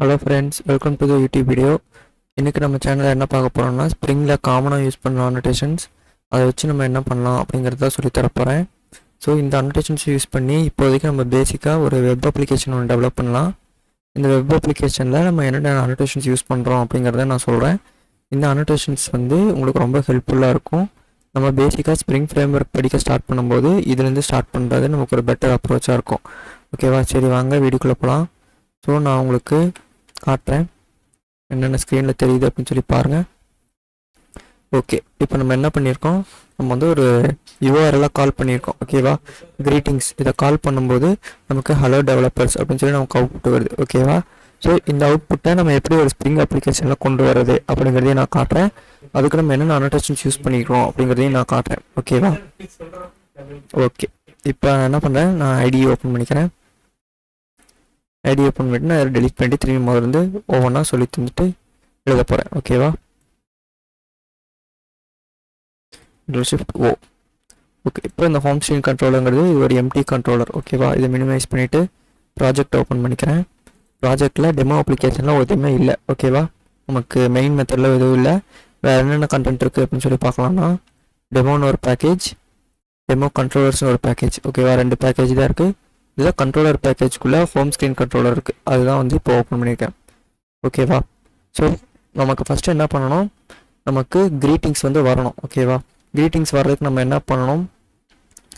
Hello friends, welcome to the YouTube video. இன்றைக்கி நம்ம சேனலில் என்ன பார்க்க போகிறோம்னா, ஸ்ப்ரிங்கில் காமனாக யூஸ் பண்ண அனோட்டேஷன்ஸ் அதை வச்சு நம்ம என்ன பண்ணலாம் அப்படிங்கிறத சொல்லித்தரப்போகிறேன். ஸோ இந்த அனோட்டேஷன்ஸ் யூஸ் பண்ணி இப்போதைக்கு நம்ம பேசிக்காக ஒரு வெப் அப்ளிகேஷன் ஒன்று டெவலப் பண்ணலாம். இந்த வெப் அப்ளிகேஷனில் நம்ம என்னென்ன அனோட்டேஷன்ஸ் யூஸ் பண்ணுறோம் அப்படிங்கிறத நான் சொல்கிறேன். இந்த அனோட்டேஷன்ஸ் உங்களுக்கு ரொம்ப ஹெல்ப்ஃபுல்லாக இருக்கும். நம்ம பேசிக்காக ஸ்ப்ரிங் ஃப்ரேம் ஒர்க் படிக்க ஸ்டார்ட் பண்ணும்போது இதுலேருந்து ஸ்டார்ட் பண்ணுறது நமக்கு ஒரு பெட்டர் அப்ரோச்சாக இருக்கும். ஓகேவா? சரி, வாங்க வீடியோக்குள்ளே போகலாம். ஸோ நான் உங்களுக்கு காட்டுறேன் என்னென்ன ஸ்க்ரீனில் தெரியுது அப்படின்னு சொல்லி பாருங்கள். ஓகே, இப்போ நம்ம என்ன பண்ணியிருக்கோம், நம்ம ஒரு யூஆர்எல்லாம் கால் பண்ணியிருக்கோம். ஓகேவா? கிரீட்டிங்ஸ் இதை கால் பண்ணும்போது நமக்கு ஹலோ டெவலப்பர்ஸ் அப்படின்னு சொல்லி நமக்கு அவுட்புட் வருது. ஓகேவா? ஸோ இந்த அவுட்புட்டை நம்ம எப்படி ஒரு ஸ்ப்ரிங் அப்ளிகேஷனில் கொண்டு வரது அப்படிங்கிறதையும் நான் காட்டுறேன். அதுக்கு நம்ம என்னென்ன அனோட்டேஷன்ஸ் யூஸ் பண்ணிக்கிறோம் அப்படிங்கிறதையும் நான் காட்டுறேன். ஓகேவா? ஓகே, இப்போ என்ன பண்ணுறேன், நான் ஐடி ஓப்பன் பண்ணிக்கிறேன். ஐடி ஓப்பன் பண்ணிட்டு நான் டெலிட் பண்ணிட்டு திரும்பி முதல்ல ஒவ்வொன்றா சொல்லி தந்துட்டு எழுத போகிறேன். ஓகேவா? ஷிஃப்ட் ஓ. ஓகே, இப்போ இந்த ஹோம் ஸ்க்ரீன் கண்ட்ரோலுங்கிறது இது ஒரு எம்டி கண்ட்ரோலர். ஓகேவா? இதை மினிமைஸ் பண்ணிவிட்டு ப்ராஜெக்ட் ஓப்பன் பண்ணிக்கிறேன். ப்ராஜெக்டில் டெமோ அப்ளிகேஷன்லாம் எதுவுமே இல்லை. ஓகேவா? நமக்கு மெயின் மெத்தடில் எதுவும் இல்லை. வேறு என்னென்ன கண்டென்ட் இருக்குது அப்படின்னு சொல்லி பார்க்கலாம்னா, டெமோன்னு ஒரு பேக்கேஜ், டெமோ கண்ட்ரோலர்ஸ்னு ஒரு பேக்கேஜ். ஓகேவா? 2 பேக்கேஜ் தான் இருக்குது. இதில் கண்ட்ரோலர் பேக்கேஜ்குள்ளே ஹோம் ஸ்க்ரீன் கண்ட்ரோலர் இருக்குது. அதுதான் இப்போ ஓப்பன் பண்ணியிருக்கேன். ஓகேவா? ஸோ நமக்கு ஃபஸ்ட்டு என்ன பண்ணணும், நமக்கு க்ரீட்டிங்ஸ் வரணும். ஓகேவா? க்ரீட்டிங்ஸ் வர்றதுக்கு நம்ம என்ன பண்ணணும்,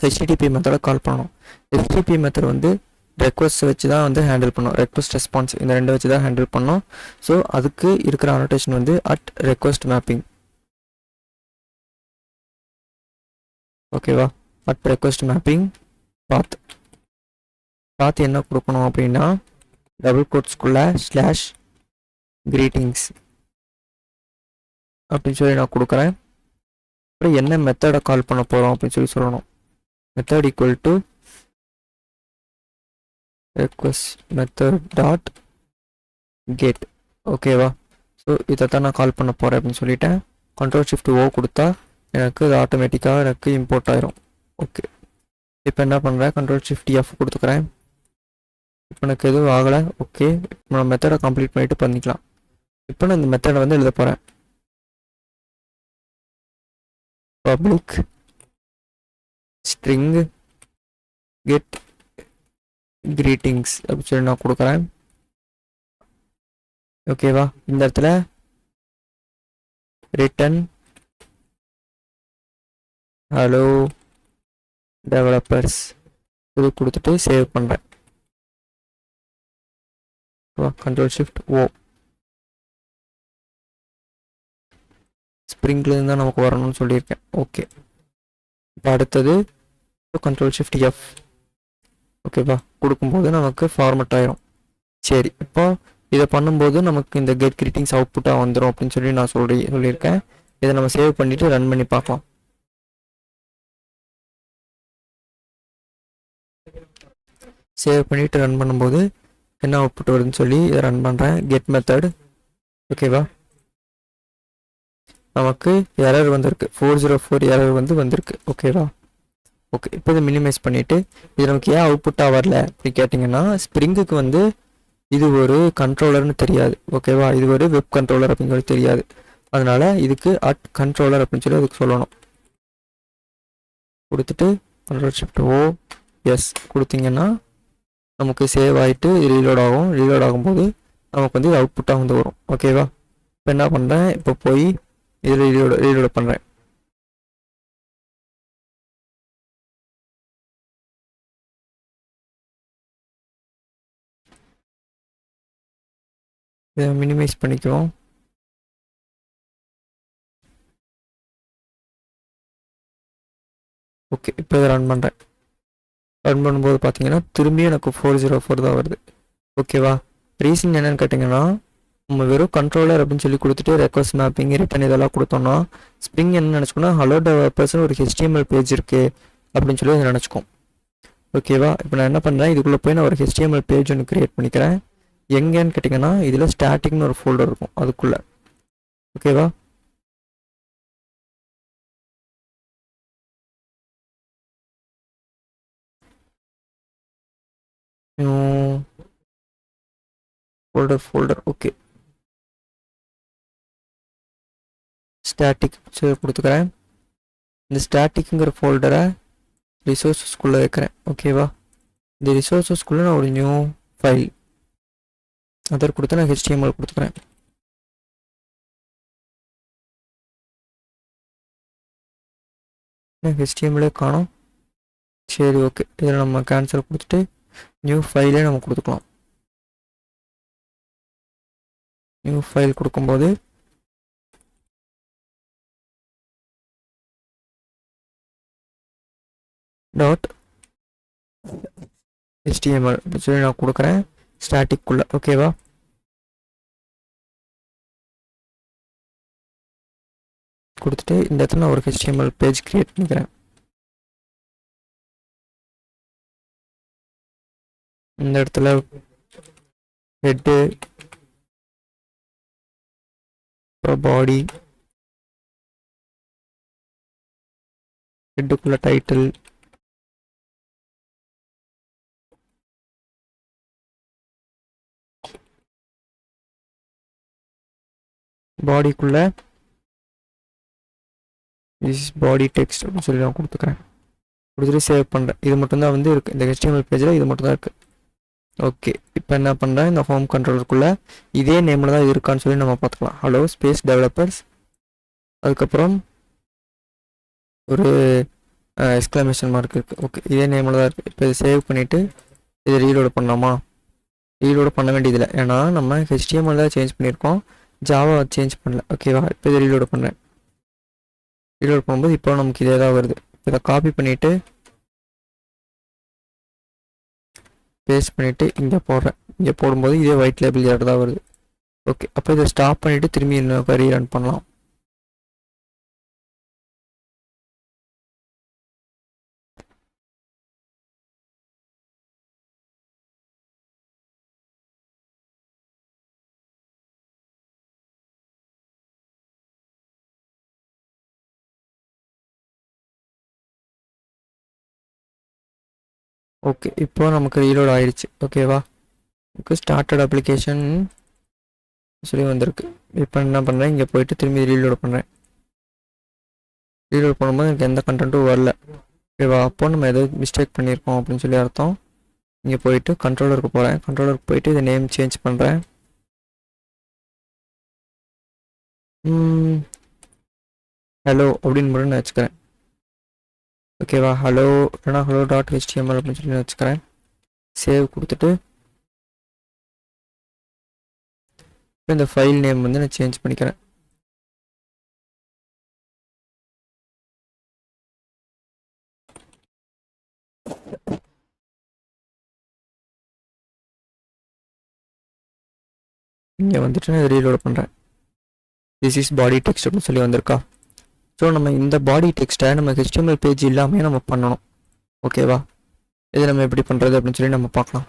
ஹெச்டிடிபி மெத்தடை கால் பண்ணணும். ஹெச்டிடிபி மெத்தட் ரெக்வஸ்ட் வச்சு தான் ஹேண்டில் பண்ணோம். ரெக்வஸ்ட் ரெஸ்பான்ஸ் இந்த ரெண்டு வச்சு தான் ஹேண்டில் பண்ணோம். ஸோ அதுக்கு இருக்கிற அனோட்டேஷன் அட் ரெக்வஸ்ட் மேப்பிங். ஓகேவா? அட் ரெக்வஸ்ட் மேப்பிங் பாத். பாத் என்ன கொடுக்கணும் அப்படின்னா, டபுள் கோட்ஸ்குள்ளே ஸ்லாஷ் கிரீட்டிங்ஸ் அப்படின்னு சொல்லி நான் கொடுக்குறேன். அப்புறம் என்ன மெத்தடை கால் பண்ண போகிறோம் அப்படின்னு சொல்லணும். Method equal to request method dot get. ஓகேவா? ஸோ இதை தான் நான் கால் பண்ண போகிறேன் அப்படின்னு சொல்லிட்டேன். கண்ட்ரோல் ஷிஃப்ட் ஓ கொடுத்தா எனக்கு இது ஆட்டோமேட்டிக்காக எனக்கு இம்போர்ட் ஆயிரும். ஓகே, இப்போ என்ன பண்ணுறேன், கண்ட்ரோல் ஷிஃப்ட் எஃப் கொடுத்துக்கிறேன். இப்போ எனக்கு எதுவும் ஆகலை. ஓகே, இப்போ நான் மெத்தடை கம்ப்ளீட் பண்ணிவிட்டு பண்ணிக்கலாம். இப்போ நான் இந்த மெத்தடை எழுத போகிறேன். பப்ளிக் ஸ்ட்ரிங் கெட் கிரீட்டிங்ஸ் அப்படின்னு சொல்லி நான் கொடுக்குறேன். ஓகேவா? இந்த இடத்துல ரிட்டன் ஹலோ டெவலப்பர்ஸ் இது கொடுத்துட்டு சேவ் பண்ணுறேன். கண்ட்ரோல் ஷிஃப்ட் ஓ. ஸ்ப்ரிங்லேருந்து தான் நமக்கு வரணும்னு சொல்லியிருக்கேன். ஓகே, இப்போ அடுத்தது கண்ட்ரோல் ஷிஃப்ட் எஃப். ஓகேவா? கொடுக்கும்போது நமக்கு ஃபார்மட் ஆயிரும். சரி, இப்போ இதை பண்ணும்போது நமக்கு இந்த கெட் கிரீட்டிங்ஸ் அவுட்புட்டாக வந்துடும் அப்படின்னு சொல்லி நான் சொல்லியிருக்கேன். இதை நம்ம சேவ் பண்ணிவிட்டு ரன் பண்ணி பார்க்கலாம். சேவ் பண்ணிவிட்டு ரன் பண்ணும்போது என்ன அவுட்புட் வருதுன்னு சொல்லி இதை ரன் பண்ணுறேன். Get method. ஓகேவா? நமக்கு எரர் வந்திருக்கு, 404 எரர் வந்திருக்கு. ஓகேவா? ஓகே, இப்போ இதை மினிமைஸ் பண்ணிவிட்டு இது நமக்கு ஏன் அவுட்புட்டாக வரல அப்படி கேட்டிங்கன்னா, ஸ்ப்ரிங்குக்கு இது ஒரு கண்ட்ரோலர்னு தெரியாது. ஓகேவா? இது ஒரு வெப் கண்ட்ரோலர் அப்படின்னு சொல்லி தெரியாது. அதனால் இதுக்கு அட் கண்ட்ரோலர் அப்படின்னு சொல்லி அதுக்கு சொல்லணும். கொடுத்துட்டு கண்ட்ரோல் ஷிஃப்ட் ஓ எஸ் கொடுத்தீங்கன்னா நமக்கு சேவ் ஆகிட்டு ரீலோட் ஆகும். ரீலோட் ஆகும்போது நமக்கு இது அவுட்புட்டாக வரும். ஓகேவா? இப்போ என்ன பண்ணுறேன், இப்போ போய் இதில் ரீலோட் பண்ணுறேன். இதை மினிமைஸ் பண்ணிக்குவோம். ஓகே, இப்போ இதை ரன் பண்ணுறேன். ரன் பண்ணும்போது பார்த்தீங்கன்னா திரும்பியும் எனக்கு 404 தான் வருது. ஓகேவா? ரீசன் என்னென்னு கேட்டிங்கன்னா, நம்ம வெறும் கண்ட்ரோலர் அப்படின்னு சொல்லி கொடுத்துட்டு ரெக்வஸ்ட் மேப்பிங் ரிட்டன் இதெல்லாம் கொடுத்தோம்னா ஸ்ப்ரிங் என்ன நினச்சிக்கோன்னா, ஹலோ டெவலப்பர்ஸ்னு ஒரு HTML பேஜ் இருக்குது அப்படின்னு சொல்லி அதை நினச்சிக்கும். ஓகேவா? இப்போ நான் என்ன பண்ணுறேன், இதுக்குள்ளே போய் நான் ஒரு HTML பேஜ் ஒன்று க்ரியேட் பண்ணிக்கிறேன். எங்கேன்னு கேட்டிங்கன்னா, இதில் ஸ்டாட்டிக்னு ஒரு ஃபோல்டர் இருக்கும் அதுக்குள்ளே. ஓகேவா? Folder okay. ஸ்டாட்டிக் கொடுத்துக்கிறேன். இந்த ஸ்டாட்டிக்குங்கிற ஃபோல்டரை ரிசோர்ஸஸ்குள்ளே வைக்கிறேன். ஓகேவா? இந்த ரிசோர்ஸஸ்குள்ளே நான் ஒரு நியூ ஃபைல் அதற்கு கொடுத்து நான் HTML கொடுத்துக்கிறேன். HTML காணும். சரி ஓகே, இதில் நம்ம கேன்சல் கொடுத்துட்டு நியூ ஃபைலே நம்ம கொடுத்துக்கலாம். நியூ ஃபைல் கொடுக்கும்போது டாட் HTML சொல்லி நான் கொடுக்குறேன் ஸ்டாட்டிக்குள்ளே. ஓகேவா? கொடுத்துட்டு இந்த இடத்துல நான் ஒரு HTML பேஜ் கிரியேட் பண்ணிக்கிறேன். இந்த இடத்துல ஹெட்டு, பாடி, ஹெட்டுக்குள்ள டைட்டில், பாடிக்குள்ள பாடி டெக்ஸ்ட் அப்படின்னு சொல்லி நான் கொடுத்துக்கிறேன். கொடுத்துட்டு சேவ் பண்ணுறேன். இது மட்டும்தான் வந்து இருக்குது இந்த HTML பேஜில், இது மட்டும்தான் இருக்குது. ஓகே, இப்போ என்ன பண்ணுறேன், இந்த ஹோம் கண்ட்ரோலருக்குள்ளே இதே நேமில் தான் இருக்கான்னு சொல்லி நம்ம பார்த்துக்கலாம். ஹலோ ஸ்பேஸ் டெவலப்பர்ஸ், அதுக்கப்புறம் ஒரு எக்ஸ்க்ளமேஷன் மார்க் இருக்குது. ஓகே, இதே நேமில் தான் இருக்குது. இப்போ இதை சேவ் பண்ணிவிட்டு இதை ரீலோடு பண்ணலாமா? ரீலோடு பண்ண வேண்டியதில்லை, ஏன்னா நம்ம HTML தான் சேஞ்ச் பண்ணியிருக்கோம், ஜாவா சேஞ்ச் பண்ணல. ஓகேவா? இப்போ இதை ரீலோடு பண்ணுறேன். ரீலோட் பண்ணும்போது இப்போ நமக்கு இதே தான் வருது. இதை காப்பி பண்ணிவிட்டு பேஸ்ட் பண்ணிவிட்டு இங்கே போடுறேன். இங்கே போடும்போது இதே ஒயிட் லேபிள் யார் தான் வருது. ஓகே, அப்போ இதை ஸ்டாப் பண்ணிவிட்டு திரும்பி இன்னொரு ரீரன் பண்ணலாம். ஓகே, இப்போ நமக்கு ரீலோட் ஆயிடுச்சு. ஓகேவா? ஓகே, ஸ்டார்டட் அப்ளிகேஷன் சொல்லி வந்திருக்கு. இப்போ என்ன பண்ணுறேன், இங்கே போயிட்டு திரும்பி ரீலோட் பண்ணுறேன். ரீலோட் பண்ணும்போது எனக்கு எந்த கண்டென்ட்டும் வரல. ஓகேவா? அப்போ நம்ம ஏதோ மிஸ்டேக் பண்ணியிருக்கோம் அப்படின்னு சொல்லி அர்த்தம். இங்கே போயிட்டு கண்ட்ரோலருக்கு போகிறேன். கண்ட்ரோலருக்கு போயிட்டு இதை நேம் சேஞ்ச் பண்ணுறேன். ஹலோ அப்படின்னு மட்டும் நான் வச்சுக்கிறேன். ஓகேவா? ஹலோ இல்லைனா ஹலோ டாட் HTML அப்படின்னு சொல்லி நான் வச்சுக்கிறேன். சேவ் கொடுத்துட்டு இந்த ஃபைல் நேம் வந்து நான் சேஞ்ச் பண்ணிக்கிறேன். இங்கே வந்துட்டு நான் ரீலோட் பண்ணுறேன். திஸ் இஸ் பாடி டெக்ஸ்ட் அப்படின்னு சொல்லி வந்திருக்கா? ஸோ நம்ம இந்த பாடி டெக்ஸ்ட்டை நம்ம HTML பேஜ் இல்லாமல் நம்ம பண்ணணும். ஓகேவா? இது நம்ம எப்படி பண்ணுறது அப்படின்னு சொல்லி நம்ம பார்க்கலாம்.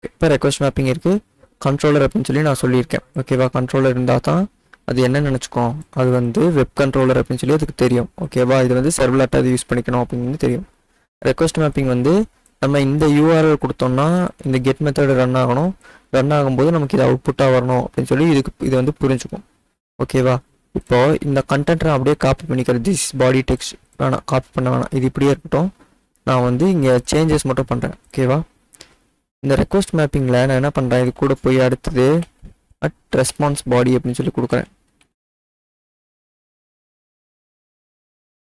இப்போ ரெக்வஸ்ட் மேப்பிங் இருக்குது, கண்ட்ரோலர் அப்படின்னு சொல்லி நான் சொல்லியிருக்கேன். ஓகேவா? கண்ட்ரோலர் இருந்தால் தான் அது என்ன நினச்சிக்கோம், அது வந்து வெப் கண்ட்ரோலர் அப்படின்னு சொல்லி அதுக்கு தெரியும். ஓகேவா? இது வந்து சர்வலாட்டாக அது யூஸ் பண்ணிக்கணும் அப்படின்னு தெரியும். ரெக்வஸ்ட் மேப்பிங் வந்து நம்ம இந்த URL கொடுத்தோம்னா இந்த கெட் மெத்தட் ரன் ஆகணும். ரன் ஆகும்போது நமக்கு இது அவுட்புட்டாக வரணும் அப்படின்னு சொல்லி இது வந்து புரிஞ்சுக்கும். ஓகேவா? இப்போது இந்த கண்டென்ட்டை அப்படியே காப்பி பண்ணிக்கிறேன். திஸ் பாடி டெக்ஸ்ட் வேணாம், காப்பி பண்ண வேணாம், இது இப்படியே இருக்கட்டும். நான் வந்து இங்கே சேஞ்சஸ் மட்டும் பண்ணுறேன். ஓகேவா? இந்த ரெக்வஸ்ட் மேப்பிங்கில் நான் என்ன பண்ணுறேன், இது கூட போய் அடுத்தது ரெஸ்பான்ஸ் பாடி அப்படின்னு சொல்லி கொடுக்குறேன்.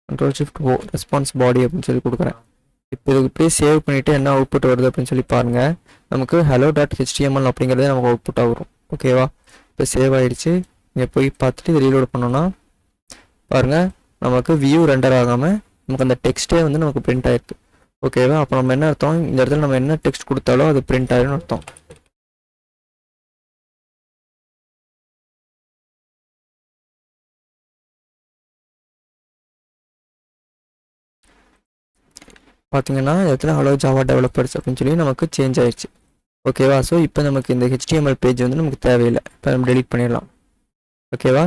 Ctrl+Shift+O ரெஸ்பான்ஸ் பாடி அப்படின்னு சொல்லி கொடுக்குறேன். இப்போ இதுக்கு இப்படியே சேவ் பண்ணிவிட்டு என்ன அவுட்புட் வருது அப்படின்னு சொல்லி பாருங்கள். நமக்கு hello.html அப்படிங்கிறதே நமக்கு அவுட்புட்டாக வரும். ஓகேவா? இப்போ சேவ் ஆகிடுச்சு. இங்கே போய் பார்த்துட்டு இது ரீலோட் பண்ணோன்னா பாருங்கள், நமக்கு வியூ ரெண்டர் ஆகாமல் நமக்கு அந்த டெக்ஸ்ட்டே வந்து நமக்கு பிரிண்ட் ஆகிருக்கு. ஓகேவா? அப்போ நம்ம என்ன அர்த்தம், இந்த இடத்துல நம்ம என்ன டெக்ஸ்ட் கொடுத்தாலும் அது பிரிண்ட் ஆகிரும்னு அர்த்தம். பார்த்தீங்கன்னா இடத்துல ஹலோ ஜாவா டெவலப்பர்ஸ் அப்படின்னு சொல்லி நமக்கு சேஞ்ச் ஆயிடுச்சு. ஓகேவா? ஸோ இப்போ நமக்கு இந்த HTML பேஜ் வந்து நமக்கு தேவையில்லை. இப்போ நம்ம டெலீட் பண்ணிடலாம். ஓகேவா?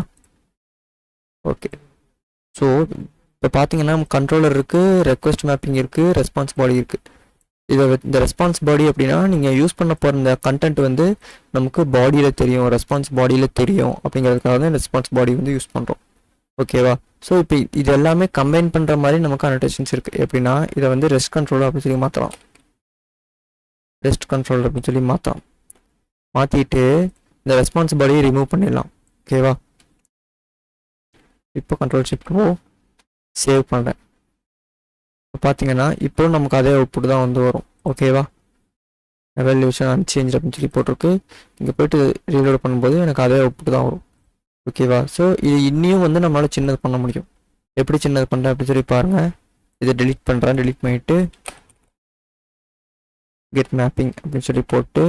ஓகே, ஸோ இப்போ பார்த்தீங்கன்னா நம்ம கண்ட்ரோலர் இருக்குது, ரெக்வஸ்ட் மேப்பிங் இருக்குது, ரெஸ்பான்ஸ் பாடி இருக்குது. இந்த ரெஸ்பான்ஸ் பாடி அப்படின்னா நீங்கள் யூஸ் பண்ண போகிற இந்த கண்டென்ட் வந்து நமக்கு பாடியில் தெரியும், ரெஸ்பான்ஸ் பாடியில் தெரியும் அப்படிங்கிறதுக்காக தான் ரெஸ்பான்ஸ் பாடி வந்து யூஸ் பண்ணுறோம். ஓகேவா? ஸோ இப்போ இது எல்லாமே கம்பைன் பண்ணுற மாதிரி நமக்கு அனோடேஷன்ஸ் இருக்குது. எப்படின்னா இதை வந்து ரெஸ்ட் கண்ட்ரோலர் அப்படின்னு சொல்லி மாற்றலாம். ரெஸ்ட் கண்ட்ரோலர் அப்படின்னு சொல்லி மாற்றிட்டு இந்த ரெஸ்பான்ஸ் பாடியை ரிமூவ் பண்ணிடலாம். ஓகேவா? இப்போ கண்ட்ரோல் ஷிஃப்ட் ஓ சேவ் பண்ணுறேன். இப்போ பார்த்தீங்கன்னா இப்போ நமக்கு அதே அவுட்புட் தான் வந்து வரும். ஓகேவா? எவல்யூஷன் அன்சேஞ்ச் அப்படின்னு சொல்லி போட்டிருக்கு. இங்கே போய்ட்டு ரீலோட் பண்ணும்போது எனக்கு அதே அவுட்புட் தான் வரும். ஓகேவா? ஸோ இது இன்னியும் வந்து நம்மளால் சின்னது பண்ண முடியும். எப்படி சின்னது பண்ணுறேன் அப்படின்னு சொல்லி பாருங்கள். இதை டெலிட் பண்ணுறேன். டெலிட் பண்ணிவிட்டு கெட் மேப்பிங் அப்படின்னு சொல்லி போட்டு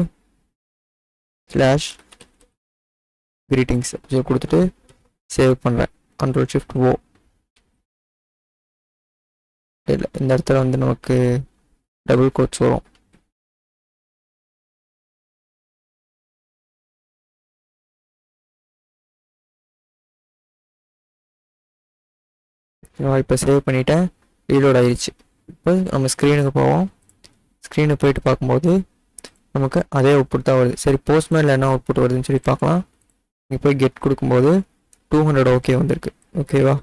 /greetings அப்படின்னு சொல்லி கொடுத்துட்டு சேவ் பண்ணுறேன். கண்ட்ரோல் ஷிஃப்ட் ஓ. இல்லை, இந்த இடத்துல வந்து நமக்கு டபுள் கோட்ஸ் வரும். இப்போ சேவ் பண்ணிவிட்டேன். ரீலோட் ஆயிடுச்சு. இப்போ நம்ம ஸ்க்ரீனுக்கு போவோம். ஸ்க்ரீனுக்கு போயிட்டு பார்க்கும்போது நமக்கு அதே அவுட்புட் தான் வருது. சரி, போஸ்ட்மேனில் என்ன அவுட்புட் வருதுன்னு சொல்லி பார்க்கலாம். இங்கே போய் கெட் கொடுக்கும்போது 200 ஓகே வந்திருக்கு. ஓகேவா?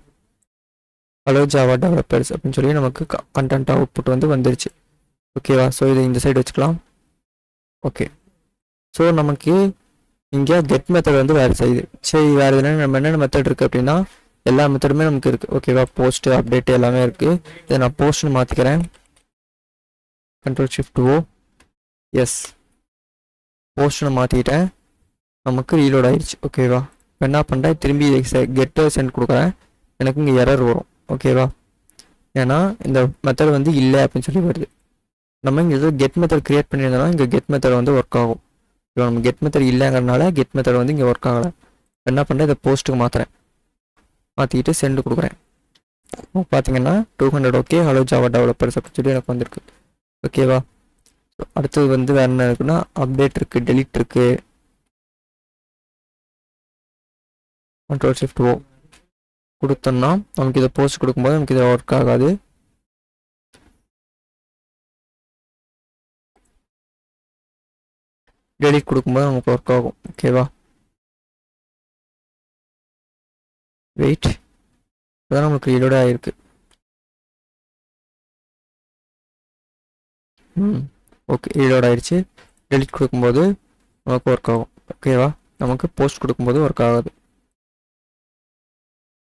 ஹலோ ஜாவா டெவலப்பர்ஸ் அப்படின்னு சொல்லி நமக்கு கண்டென்ட் அவுட்புட் வந்து வந்துருச்சு. ஓகேவா? ஸோ இதை இந்த சைடு வச்சுக்கலாம். ஓகே. ஸோ நமக்கு இங்கே கெட் மெத்தட் வந்து வேறு செய்யுது. சரி, வேறு எதுனா நம்ம என்னென்ன மெத்தட் இருக்குது அப்படின்னா எல்லா மெத்தடுமே நமக்கு இருக்குது. ஓகேவா? போஸ்ட்டு, அப்டேட்டு எல்லாமே இருக்குது. இதை நான் போஸ்ட்னு மாற்றிக்கிறேன். கண்ட்ரோல் ஷிஃப்ட் ஓ. எஸ், போஸ்ட்னு மாற்றிக்கிட்டேன். நமக்கு ரீலோட் ஆயிடுச்சு. ஓகேவா? இப்போ என்ன பண்ணுறேன், திரும்பி கெட்டை சென்ட் கொடுக்குறேன். எனக்கு இங்கே எரர் வரும். ஓகேவா? ஏன்னா இந்த மெத்தட் வந்து இல்லை அப்படின்னு சொல்லி வருது. நம்ம இங்கே எதாவது கெட் மெத்தட் க்ரியேட் பண்ணியிருந்தோம்னா இங்கே கெட் மெத்தட் வந்து ஒர்க் ஆகும். இப்போ நம்ம கெட் மெத்தட் இல்லைங்கிறனால கெட் மெத்தட் வந்து இங்கே ஒர்க் ஆகலை. என்ன பண்ணுறேன், இதை போஸ்ட்டுக்கு மாற்றுறேன். மாற்றிக்கிட்டு சென்ட் கொடுக்குறேன். பார்த்தீங்கன்னா 200 ஓகே ஹலோ ஜாவா டெவலப்பர்ஸ் அப்படின்னு சொல்லி எனக்கு வந்திருக்கு. ஓகேவா? அடுத்தது வந்து வேறு என்ன இருக்குன்னா அப்டேட் இருக்குது, டெலிட் இருக்குது. கண்ட்ரோல் ஷிஃப்ட் ஓ கொடுத்தோம்னா நமக்கு இதை போஸ்ட் கொடுக்கும்போது நமக்கு இதில் ஒர்க் ஆகாது. டெலிட் கொடுக்கும்போது நமக்கு ஒர்க் ஆகும். ஓகேவா? வெயிட், இப்போதான் நமக்கு ரீலோட் ஆகிருக்கு. ஓகே, ரீலோட் ஆயிடுச்சு. டெலிட் கொடுக்கும்போது நமக்கு ஒர்க் ஆகும். ஓகேவா? நமக்கு போஸ்ட் கொடுக்கும்போது ஒர்க் ஆகாது.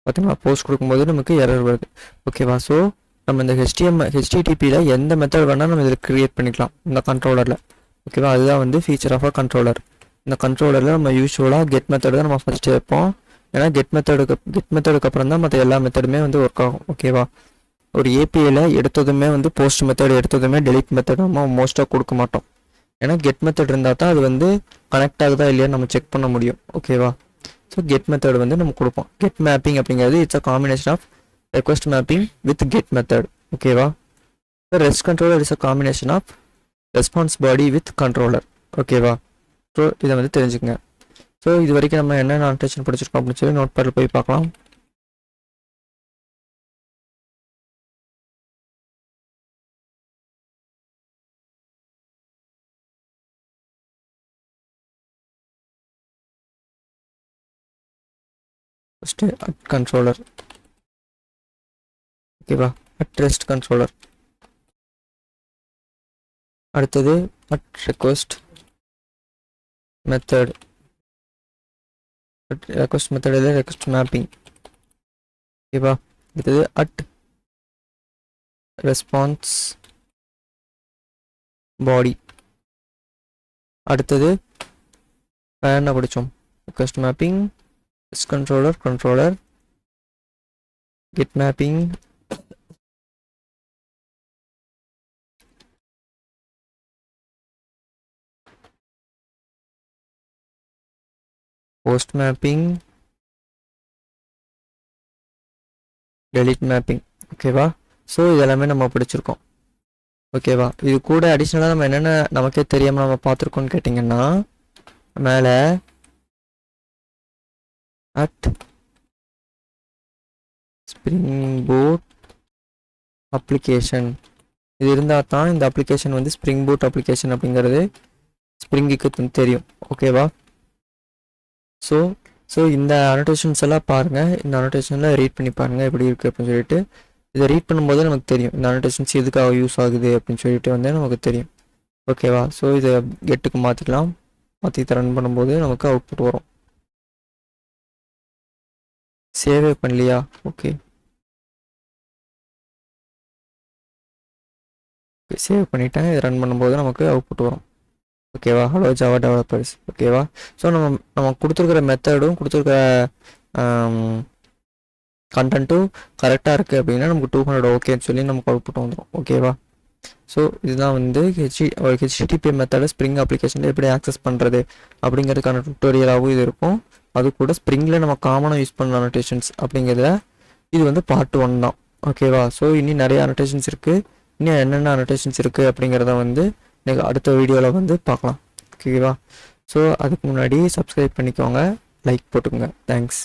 பார்த்தீங்களா? போஸ்ட் கொடுக்கும்போது நமக்கு எரர் வருது. ஓகேவா? ஸோ நம்ம இந்த ஹெச்டிடிபியில் எந்த மெத்தட் வேணால் நம்ம இதில் க்ரியேட் பண்ணிக்கலாம் இந்த கண்ட்ரோலரில். ஓகேவா? அதுதான் வந்து ஃபீச்சர் ஆஃப் அ கண்ட்ரோலர். இந்த கண்ட்ரோலரில் நம்ம யூஸ்வலாக கெட் மெத்தட் தான் நம்ம ஃபஸ்ட்டு வைப்போம். ஏன்னா கெட் மெத்தடுக்கு அப்புறம் தான் மற்ற எல்லா மெத்தடுமே வந்து ஒர்க் ஆகும். ஓகேவா? ஒரு ஏபிஐயில் எடுத்ததுமே வந்து போஸ்ட் மெத்தட் எடுத்ததுமே டெலிட் மெத்தட் நம்ம மோஸ்ட்டாக கொடுக்க மாட்டோம். ஏன்னா கெட் மெத்தட் இருந்தால் தான் அது வந்து கனெக்ட் ஆகுதா இல்லையான்னு நம்ம செக் பண்ண முடியும். ஓகேவா? ஸோ கெட் மெத்தட் வந்து நம்ம கொடுப்போம். கெட் மேப்பிங் அப்படிங்கிறது it's a combination of request mapping with get method. ஓகேவா? So rest controller is a combination of response body with controller. ஓகேவா? ஸோ இதை வந்து தெரிஞ்சுக்கங்க. ஸோ இது வரைக்கும் நம்ம என்னென்ன அனோடேஷன் படிச்சிருக்கோம் அப்படின்னு சொல்லி நோட் பேடில் போய் பார்க்கலாம். First at controller. ஓகேவா? At rest controller. அடுத்தது அட் ரெக்வஸ்ட் மெத்தட். ரெக்வஸ்ட் மெத்தடில் ரெக்வஸ்ட் மேப்பிங். ஓகேவா? அடுத்தது அட் ரெஸ்பான்ஸ் பாடி. அடுத்தது என்ன படித்தோம்? Request mapping, rest controller, get mapping, post mapping, delete mapping. ஓகேவா? ஸோ இதெல்லாமே நம்ம படிச்சிருக்கோம். ஓகேவா? இது கூட அடிஷ்னலாக நம்ம என்னென்ன நமக்கே தெரியாமல் நம்ம பார்த்துருக்கோன்னு கேட்டிங்கன்னா மேலே அட் ஸ்ப்ரிங் போட் அப்ளிகேஷன் இது இருந்தால் தான் இந்த அப்ளிகேஷன் வந்து ஸ்ப்ரிங் பூட் அப்ளிகேஷன் அப்படிங்கிறது ஸ்ப்ரிங்குக்கு தெரியும். ஓகேவா? ஸோ ஸோ இந்த அனோட்டேஷன்ஸ் எல்லாம் பாருங்கள். இந்த அனோட்டேஷனில் ரீட் பண்ணி பாருங்கள் எப்படி இருக்குது அப்படின்னு சொல்லிட்டு. இதை ரீட் பண்ணும்போது நமக்கு தெரியும் இந்த அனோட்டேஷன்ஸ் எதுக்காக யூஸ் ஆகுது அப்படின்னு சொல்லிட்டு வந்து நமக்கு தெரியும். ஓகேவா? ஸோ இதை கெட்டுக்கு மாற்றிக்கலாம். மாற்றி ரன் பண்ணும்போது நமக்கு அவுட்புட் வரும். சேவே பண்ணலையா? ஓகே, சேவ் பண்ணிட்டேன். இதை ரன் பண்ணும்போது நமக்கு அவுட்புட் வரும். ஓகேவா? Hello Java developers. ஓகேவா? ஸோ நம்ம கொடுத்துருக்குற மெத்தடும் கொடுத்துருக்குற கண்டென்ட்டும் கரெக்டாக இருக்குது அப்படின்னா நமக்கு 200 ஓகேன்னு சொல்லி நமக்கு அவுட்புட் வந்துடும். ஓகேவா? ஸோ இதுதான் வந்து ஹெச்டிடிபி மெத்தடை ஸ்ப்ரிங் அப்ளிகேஷனில் எப்படி ஆக்சஸ் பண்ணுறது அப்படிங்கிறதுக்கான டுட்டோரியலாகவும் இது இருக்கும். அது கூட ஸ்ப்ரிங்கில் நம்ம காமனாக யூஸ் பண்ண அனோட்டேஷன்ஸ் அப்படிங்கிறத இது வந்து பார்ட் 1 தான். ஓகேவா? ஸோ இனி நிறைய அனோட்டேஷன்ஸ் இருக்குது. இன்னும் என்னென்ன அனோட்டேஷன்ஸ் இருக்குது அப்படிங்கிறத வந்து எனக்கு அடுத்த வீடியோவில் வந்து பார்க்கலாம். ஓகேவா? ஸோ அதுக்கு முன்னாடி சப்ஸ்கிரைப் பண்ணிக்கோங்க, லைக் போட்டுக்கோங்க. தேங்க்ஸ்.